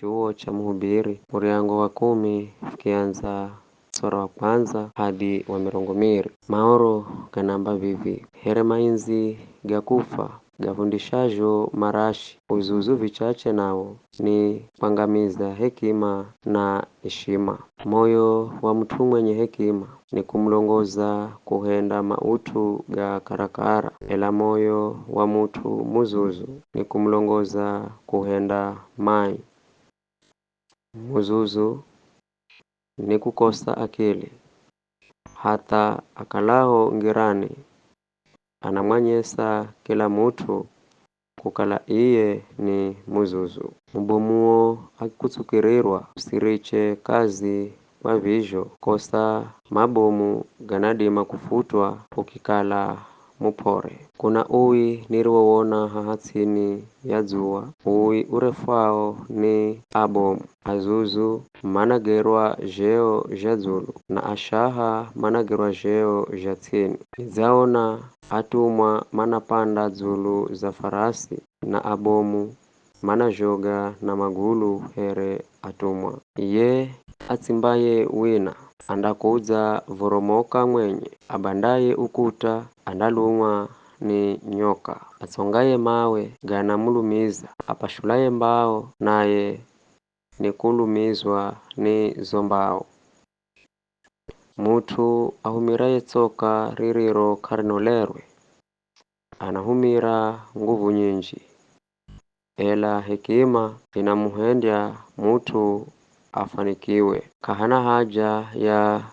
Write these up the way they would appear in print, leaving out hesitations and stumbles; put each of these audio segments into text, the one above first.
Chuo cha Mhubiri muriango wa 10 kianza sura wa kwanza hadi wa 20. Maoro ganamba vivi here mainzi gakufa gavundishajo marashi uzuzu vichache nao ni kwangamiza hekima na heshima. Moyo wa mtu mwenye hekima ni kumlongoza kuhenda mautu ga karakara, ela moyo wa mtu muzuzu ni kumlongoza kuhenda mai. Muzuzu ni kukosa akili, hata akalaho ngirani anamwanyesa kila mutu kukala iye ni muzuzu. Mbomuo akutsukirirwa usiriche kazi kwa vizho kosa mabomu ganadima kufutwa ukikala mupore. Kuna ui niriwowona hahatsini ya dzua, ui urefao ni abomu azuzu managerwa jeo jadzulu na ashaha managerwa jeo jatsini. Nizaona atumwa manapanda dzulu za farasi na abomu manajoga na magulu here atumwa. Ye atsimbaye wina andakudza voromoka mwenye abandaye ukuta andalumwa ni nyoka. Atsongaye mawe gana mulumiza apashulaye mbao naye ni kulumizwa ni zombao. Mutu ahumiraye tsoka ririro karinolerwe anahumira nguvu nyinji, ela hekima inamuhendya mutu afanikiwe. Kahana haja ya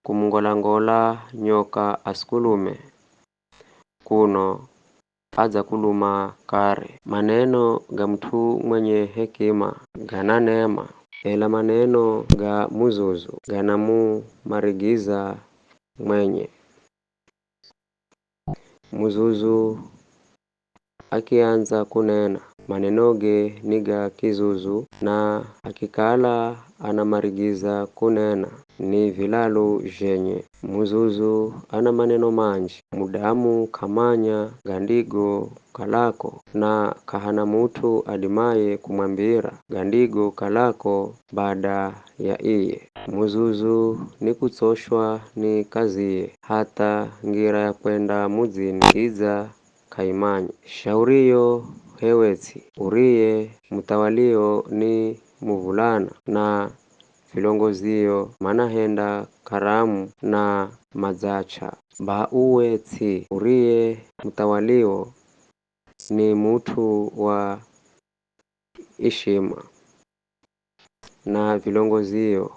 kumungolangola nyoka askulume kuno aza kuluma kare. Maneno ga mtu mwenye hekima gana neema, ela maneno ga muzuzu ganamu marigiza mwenye. Muzuzu akianza kunena manenoge niga kizuzu, na akikala anamarigiza kunena ni vilalu jenye. Muzuzu ana maneno manji, mudamu kamanya gandigo kalako, na kahana mutu adimaye kumwambira gandigo kalako baada ya iye. Muzuzu ni kutsoshwa ni kaziye, hata ngira ya kwenda muzini kiza kaimanya. Shauriyo hewetsi uriye mutawalio ni muvulana, na vilongoziyo manahenda karamu na madzacha. Ba uwetsi uriye mutawalio ni mutu wa heshima, na vilongoziyo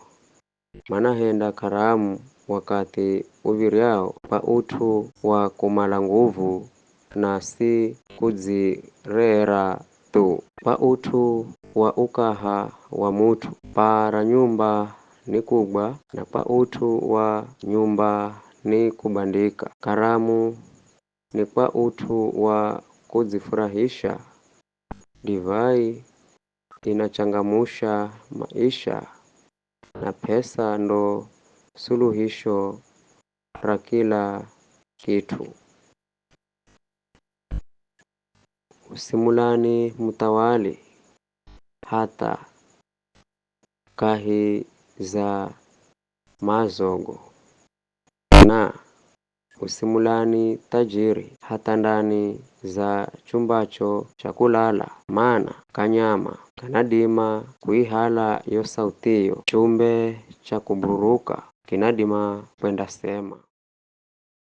manahenda karamu wakati uviryao pa utu wa kumala nguvu na si kudzirera tu. Pa utu wa ukaha wa mutu para nyumba ni kubwa, na pa utu wa nyumba ni kubandika. Karamu ni pa utu wa kudzifurahisha. Divai inachangamusha maisha, na pesa ndo suluhisho la kila kitu. Usimulani mutawali hata kahi za mazogo, na usimulani tajiri hata ndani za chumbacho cha kulala, maana kanyama kanadima kuihala yo sautiyo chumbe cha kuburuka kinadima kwenda sema.